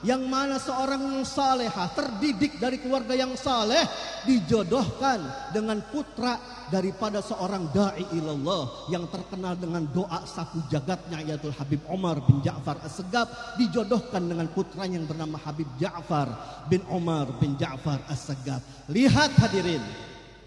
yang mana seorang yang salehah terdidik dari keluarga yang saleh dijodohkan dengan putra daripada seorang da'i ilallah yang terkenal dengan doa sapu jagatnya, yaitu Habib Umar bin Ja'far As-Segaf, dijodohkan dengan putranya yang bernama Habib Ja'far bin Umar bin Ja'far As-Segaf. Lihat hadirin,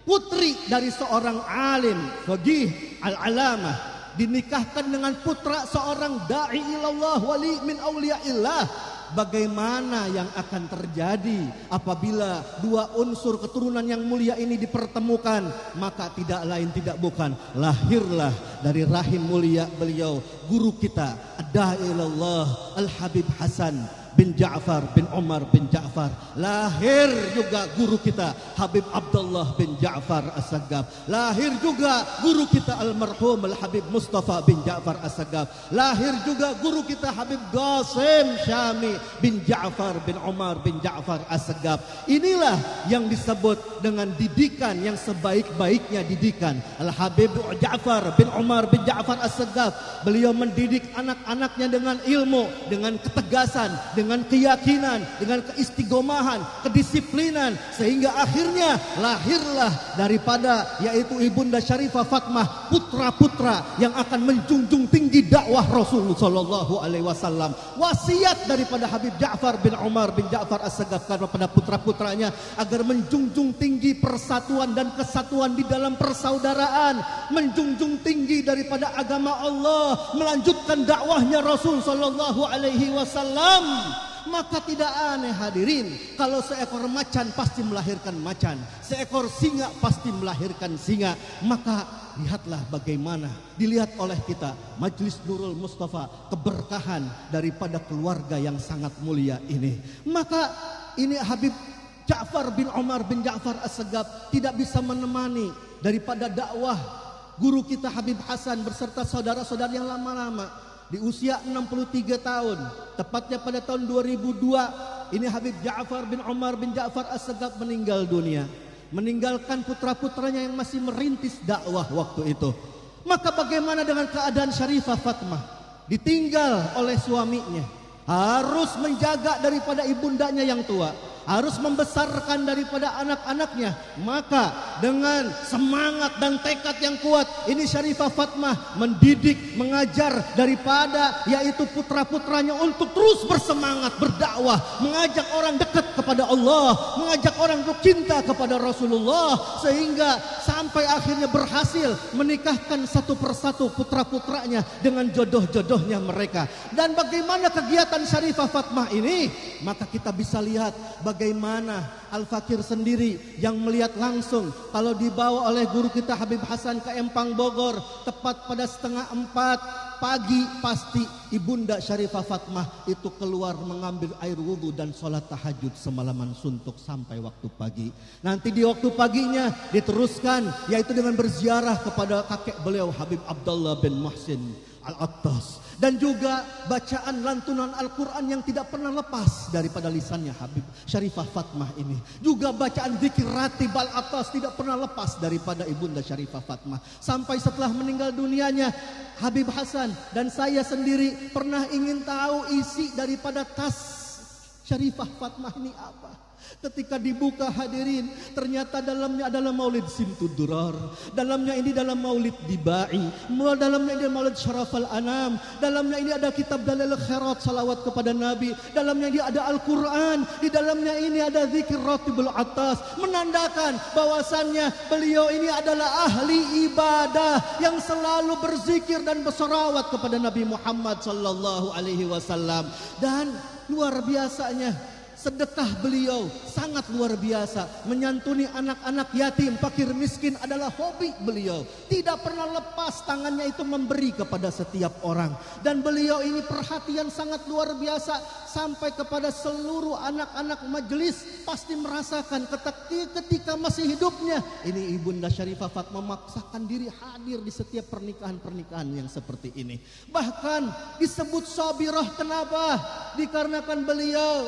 putri dari seorang alim faqih al-alamah dinikahkan dengan putra seorang da'i ilallah, wali min auliyaillah. Bagaimana yang akan terjadi apabila dua unsur keturunan yang mulia ini dipertemukan? Maka tidak lain tidak bukan, lahirlah dari rahim mulia beliau guru kita ad-da'i ilallah Al-Habib Hasan bin Ja'far bin Umar bin Ja'far. Lahir juga guru kita Habib Abdullah bin Ja'far As-Segaf. Lahir juga guru kita almarhum Al-Habib Mustafa bin Ja'far As-Segaf. Lahir juga guru kita Habib Qasim Syami bin Ja'far bin Umar bin Ja'far As-Segaf. Inilah yang disebut dengan didikan yang sebaik-baiknya didikan. Al-Habib Ja'far bin Umar bin Ja'far As-Segaf, beliau mendidik anak-anaknya dengan ilmu, dengan ketegasan, dengan keyakinan, dengan keistiqomahan, kedisiplinan, sehingga akhirnya lahirlah daripada yaitu Ibunda Syarifah Fatmah putra-putra yang akan menjunjung tinggi dakwah Rasulullah sallallahu alaihi wasallam. Wasiat daripada Habib Ja'far bin Umar bin Ja'far As-Segaf kepada putra-putranya agar menjunjung tinggi persatuan dan kesatuan di dalam persaudaraan, menjunjung tinggi daripada agama Allah, melanjutkan dakwahnya Rasul sallallahu alaihi wasallam. Maka tidak aneh hadirin kalau seekor macan pasti melahirkan macan, seekor singa pasti melahirkan singa. Maka lihatlah bagaimana dilihat oleh kita Majelis Nurul Mustafa, keberkahan daripada keluarga yang sangat mulia ini. Maka ini Habib Ja'far bin Umar bin Ja'far As-Segaf tidak bisa menemani daripada dakwah guru kita Habib Hasan beserta saudara-saudara yang lama-lama. Di usia 63 tahun, tepatnya pada tahun 2002, ini Habib Ja'far bin Umar bin Ja'far As-Segaf meninggal dunia, meninggalkan putra-putranya yang masih merintis dakwah waktu itu. Maka bagaimana dengan keadaan Syarifah Fatmah? Ditinggal oleh suaminya, harus menjaga daripada ibundanya yang tua, harus membesarkan daripada anak-anaknya. Maka dengan semangat dan tekad yang kuat, ini Syarifah Fatmah mendidik, mengajar daripada yaitu putra-putranya untuk terus bersemangat berdakwah, mengajak orang dekat kepada Allah, mengajak orang untuk cinta kepada Rasulullah, sehingga sampai akhirnya berhasil menikahkan satu persatu putra-putranya dengan jodoh-jodohnya mereka. Dan bagaimana kegiatan Syarifah Fatmah ini? Maka kita bisa lihat bagaimana Al-Fakir sendiri yang melihat langsung kalau dibawa oleh guru kita Habib Hasan ke Empang Bogor tepat pada 3:30 pagi, pasti Ibunda Syarifah Fatmah itu keluar mengambil air wudhu dan sholat tahajud semalaman suntuk sampai waktu pagi. Nanti di waktu paginya diteruskan yaitu dengan berziarah kepada kakek beliau Habib Abdullah bin Muhsin Al-Attas, dan juga bacaan lantunan Al-Quran yang tidak pernah lepas daripada lisannya Habib Syarifah Fatmah ini. Juga bacaan zikir ratib Al-Attas tidak pernah lepas daripada Ibunda Syarifah Fatmah. Sampai setelah meninggal dunianya Habib Hasan dan saya sendiri pernah ingin tahu isi daripada tas Syarifah Fatmah ini apa. Ketika dibuka hadirin, ternyata dalamnya adalah maulid Simtudurar, dalamnya ini dalam maulid Dibai, dalamnya ini maulid Syarafal Anam, dalamnya ini ada kitab Dalil Khairat, salawat kepada Nabi, dalamnya ini ada Al-Quran, di dalamnya ini ada zikir ratibul atas, menandakan bahwasannya beliau ini adalah ahli ibadah yang selalu berzikir dan bersolawat kepada Nabi Muhammad sallallahu alaihi wasallam. Dan luar biasanya sedekah beliau sangat luar biasa. Menyantuni anak-anak yatim, fakir miskin adalah hobi beliau. Tidak pernah lepas tangannya itu memberi kepada setiap orang. Dan beliau ini perhatian sangat luar biasa sampai kepada seluruh anak-anak majelis pasti merasakan ketika masih hidupnya. Ini Ibunda Syarifah Fatmah memaksakan diri hadir di setiap pernikahan-pernikahan yang seperti ini. Bahkan disebut sabirah, kenapa? Dikarenakan beliau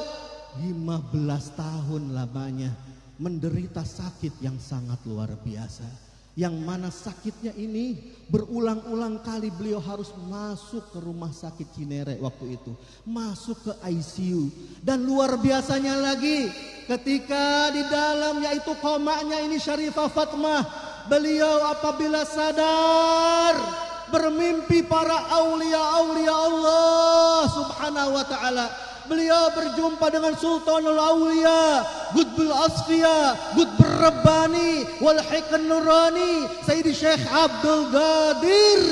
15 tahun lamanya menderita sakit yang sangat luar biasa. Yang mana sakitnya ini berulang-ulang kali beliau harus masuk ke rumah sakit Cinere waktu itu. Masuk ke ICU. Dan luar biasanya lagi ketika di dalam yaitu komanya ini Syarifah Fatmah. Beliau apabila sadar bermimpi para aulia-aulia Allah subhanahu wa ta'ala. Beliau berjumpa dengan Sultanul Aulia, Qutbul Asfiya, Qutbur Rabbani, Wal Hikan Nurani, Sayyidi Syekh Abdul Qadir.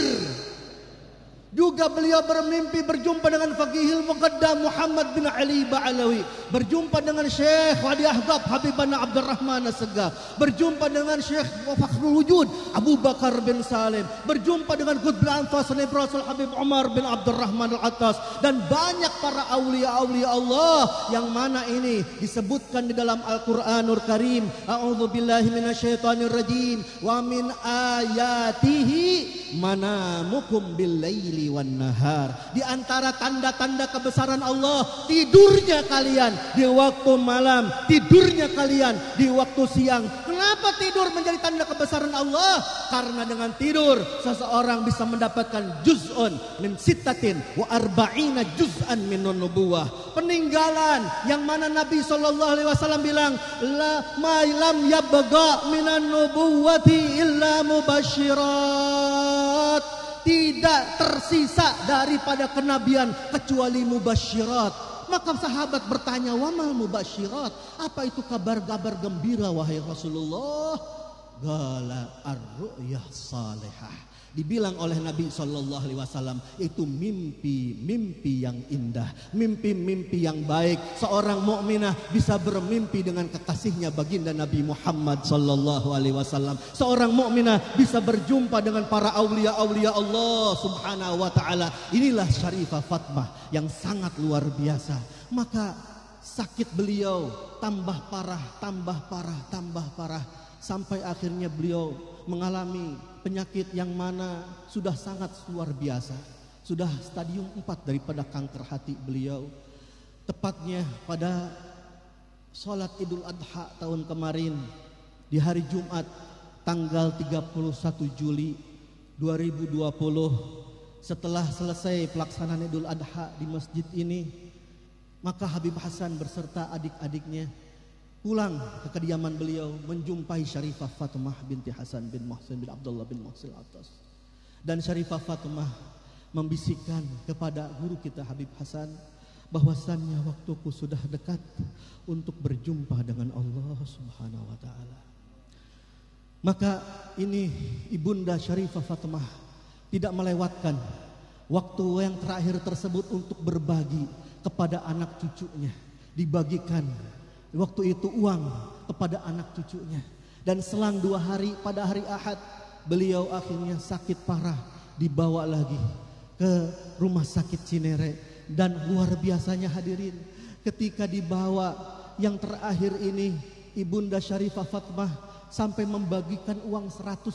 Juga beliau bermimpi berjumpa dengan Faqihil Muqaddam Muhammad bin Ali Ba'alawi. Berjumpa dengan Syekh Wadi Ahbab Habibana Abdurrahman As-Segaf. Berjumpa dengan Syekh Fakhrul Wujud Abu Bakar bin Salim. Berjumpa dengan Qutbul Anfas Rasul Habib Umar bin Abdurrahman Al-Attas. Dan banyak para awliya-awliya Allah yang mana ini disebutkan di dalam Al-Quranul Karim. A'udzu billahi minasyaitonir rajim. Wa min ayatihi manamukum bil laili wan nahar. Di antara tanda-tanda kebesaran Allah, tidurnya kalian di waktu malam, tidurnya kalian di waktu siang. Kenapa tidur menjadi tanda kebesaran Allah? Karena dengan tidur seseorang bisa mendapatkan juz'un min sittatin wa arba'ina juz'an minun nubuwah. Peninggalan yang mana Nabi SAW bilang la ma lam yabqa minan nubuwati illa mubasyirat. Tidak tersisa daripada kenabian kecuali mubasyirat. Maka sahabat bertanya, wamal mubasyirat? Apa itu kabar-kabar gembira wahai Rasulullah? Gala ar-ru'yah salihah. Dibilang oleh Nabi SAW itu mimpi-mimpi yang indah, mimpi-mimpi yang baik. Seorang mukminah bisa bermimpi dengan kekasihnya baginda Nabi Muhammad SAW. Seorang mukminah bisa berjumpa dengan para aulia-aulia Allah Subhanahu wa taala. Inilah Syarifah Fatmah yang sangat luar biasa. Maka sakit beliau tambah parah, tambah parah, tambah parah, sampai akhirnya beliau mengalami penyakit yang mana sudah sangat luar biasa. Sudah stadium 4 daripada kanker hati beliau. Tepatnya pada sholat Idul Adha tahun kemarin, di hari Jumat tanggal 31 Juli 2020, setelah selesai pelaksanaan Idul Adha di masjid ini, maka Habib Hasan beserta adik-adiknya pulang ke kediaman beliau menjumpai Syarifah Fatmah binti Hasan bin Muhsin bin Abdullah bin Muhsin Al-Attas. Dan Syarifah Fatmah membisikkan kepada guru kita Habib Hasan bahwasannya waktuku sudah dekat untuk berjumpa dengan Allah Subhanahu wa taala. Maka ini Ibunda Syarifah Fatmah tidak melewatkan waktu yang terakhir tersebut untuk berbagi kepada anak cucunya. Dibagikan waktu itu uang kepada anak cucunya. Dan selang 2 hari pada hari Ahad beliau akhirnya sakit parah, dibawa lagi ke rumah sakit Cinere. Dan luar biasanya hadirin, ketika dibawa yang terakhir ini Ibunda Syarifah Fatmah sampai membagikan uang 100.000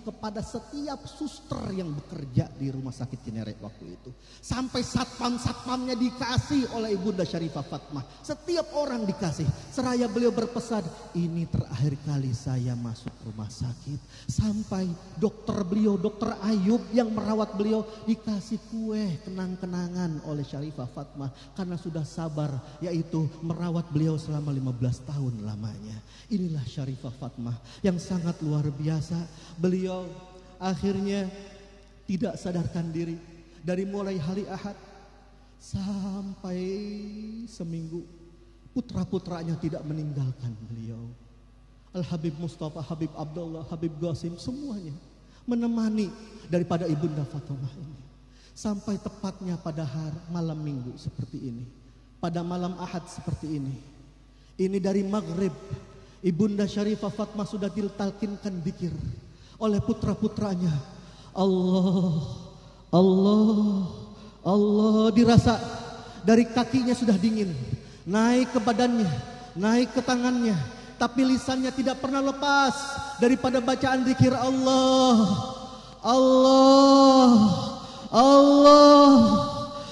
kepada setiap suster yang bekerja di rumah sakit Cinere waktu itu. Sampai satpam-satpamnya dikasih oleh Ibunda Syarifah Fatmah. Setiap orang dikasih. Seraya beliau berpesan, ini terakhir kali saya masuk rumah sakit. Sampai dokter beliau, dokter Ayub yang merawat beliau, dikasih kue kenang-kenangan oleh Syarifah Fatmah. Karena sudah sabar, yaitu merawat beliau selama 15 tahun lamanya. Inilah Syarifah Fatmah yang sangat luar biasa. Beliau akhirnya tidak sadarkan diri dari mulai hari Ahad sampai seminggu. Putra-putranya tidak meninggalkan beliau. Al-Habib Mustafa, Habib Abdullah, Habib Qasim, semuanya menemani daripada Ibunda Fatmah ini. Sampai tepatnya pada hari malam minggu seperti ini, pada malam Ahad seperti ini. Ini dari maghrib Ibunda Syarifah Fatmah sudah ditalkinkan dzikir oleh putra-putranya. Allah, Allah, Allah. Dirasa dari kakinya sudah dingin, naik ke badannya, naik ke tangannya, tapi lisannya tidak pernah lepas daripada bacaan dzikir Allah, Allah, Allah.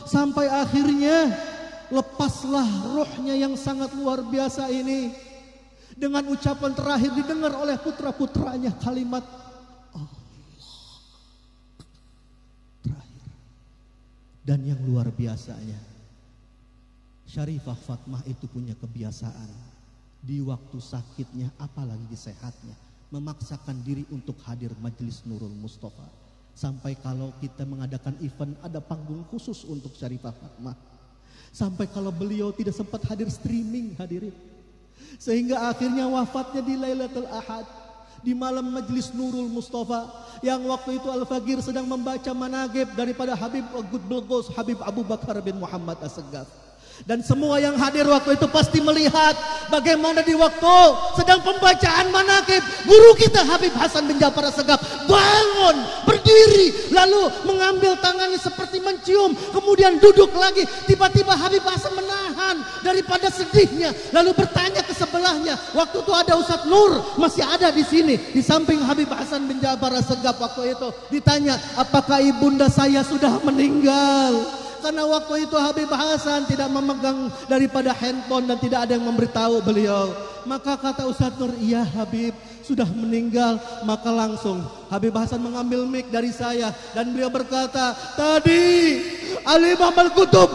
Sampai akhirnya lepaslah rohnya yang sangat luar biasa ini. Dengan ucapan terakhir didengar oleh putra-putranya kalimat Dan yang luar biasanya, Syarifah Fatmah itu punya kebiasaan di waktu sakitnya, apalagi di sehatnya, memaksakan diri untuk hadir majelis Nurul Mustafa. Sampai kalau kita mengadakan event, ada panggung khusus untuk Syarifah Fatmah. Sampai kalau beliau tidak sempat hadir streaming, hadirin. Sehingga akhirnya wafatnya di Lailatul Ahad, di malam majelis Nurul Mustafa, yang waktu itu Al-Faqir sedang membaca manaqib daripada Habib Qutbul Ghaus Habib Abu Bakar bin Muhammad As-Saggaf. Dan semua yang hadir waktu itu pasti melihat bagaimana di waktu sedang pembacaan manaqib, guru kita Habib Hasan bin Ja'far As-Saggaf bangun, berdiri, lalu mengambil tangannya seperti mencium, kemudian duduk lagi. Tiba-tiba Habib Hasan menahan daripada sedihnya, lalu bertanya ke sebelahnya. Waktu itu ada Ustadz Nur, masih ada di sini, di samping Habib Hasan bin Ja'far As-Saggaf. Waktu itu ditanya, apakah ibunda saya sudah meninggal? Karena waktu itu Habib Hasan tidak memegang daripada handphone dan tidak ada yang memberitahu beliau. Maka kata Ustadz Nur, iya Habib sudah meninggal. Maka langsung Habib Hasan mengambil mic dari saya dan beliau berkata, tadi Al-Imam Al-Qutub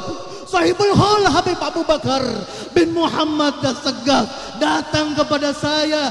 Sahibul Hal Habib Abu Bakar bin Muhammad As-Saggaf datang kepada saya.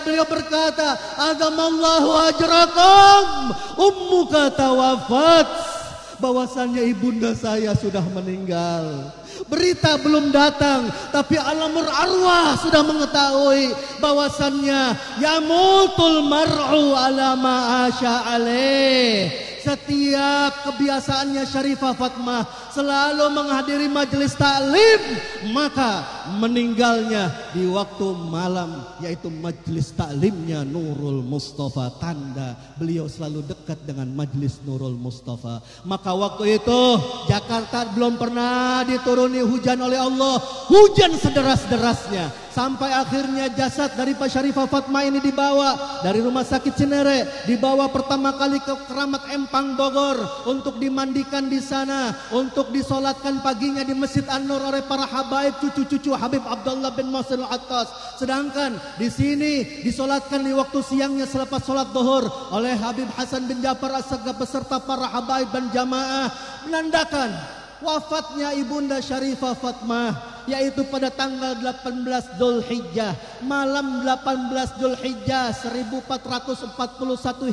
Beliau berkata, agamallahu ajrakum, ummuka tawafat. Bahwasannya ibunda saya sudah meninggal. Berita belum datang, tapi alamul arwah sudah mengetahui bahwasannya yamutul mar'u ala ma asya alaih. Setiap kebiasaannya Syarifah Fatmah selalu menghadiri majelis taklim, maka meninggalnya di waktu malam, yaitu majelis taklimnya Nurul Mustafa, tanda beliau selalu dekat dengan majelis Nurul Mustafa. Maka waktu itu Jakarta belum pernah dituruni hujan oleh Allah, hujan sederas-derasnya, sampai akhirnya jasad dari Pak Syarifah Fatmah ini dibawa dari Rumah Sakit Cinere, dibawa pertama kali ke Keramat Empang Bogor untuk dimandikan di sana, untuk disolatkan paginya di Masjid An-Nur oleh para habaib cucu-cucu Habib Abdullah bin Muhsin Al-Attas. Sedangkan di sini disolatkan di waktu siangnya selepas solat zuhur oleh Habib Hasan bin Ja'far As-Saggaf beserta para habaib dan jamaah, menandakan wafatnya ibunda Syarifah Fatmah, yaitu pada tanggal 18 Dzulhijjah, malam 18 Dzulhijjah 1441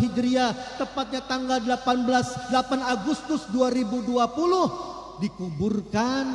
Hijriah, tepatnya tanggal 8 Agustus 2020, dikuburkan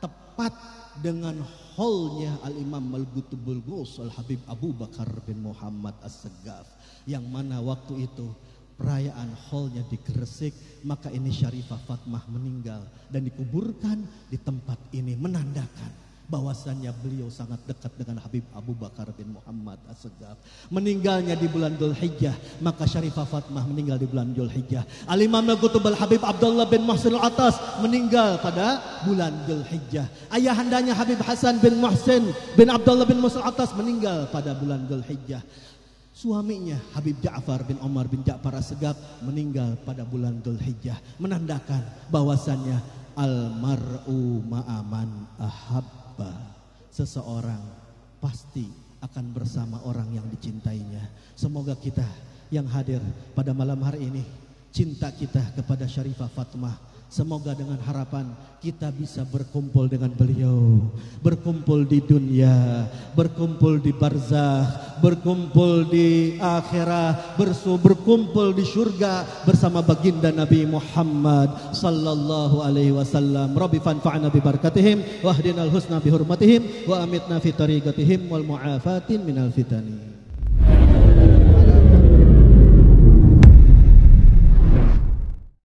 tepat dengan hallnya Al-Imam Al-Qutbul Ghaus Al-Habib Abu Bakar bin Muhammad As-Saggaf, yang mana waktu itu perayaan hallnya di Gresik. Maka ini Syarifah Fatmah meninggal dan dikuburkan di tempat ini, menandakan bahwasannya beliau sangat dekat dengan Habib Abu Bakar bin Muhammad As-Saggaf. Meninggalnya di bulan Dzulhijjah, maka Syarifah Fatmah meninggal di bulan Dzulhijjah. Al-Imam Al-Qutub Al-Habib Abdullah bin Muhsin Al-Attas meninggal pada bulan Dzulhijjah. Ayahandanya Habib Hasan bin Muhsin bin Abdullah bin Muhsin Al-Attas meninggal pada bulan Dzulhijjah. Suaminya Habib Ja'far bin Omar bin Ja'far As-Saggaf meninggal pada bulan Dzulhijjah, menandakan bahwasannya almar'u ma'aman ahabba, seseorang pasti akan bersama orang yang dicintainya. Semoga kita yang hadir pada malam hari ini, cinta kita kepada Syarifah Fatmah, semoga dengan harapan kita bisa berkumpul dengan beliau, berkumpul di dunia, berkumpul di barzakh, berkumpul di akhirat, berkumpul di surga bersama baginda Nabi Muhammad sallallahu alaihi wasallam. Rabbi fanfa'na bi barakatihim wahdinal husna bi hurmatihim wa amitna fi tariqatihim wal mu'afatin minal fitani.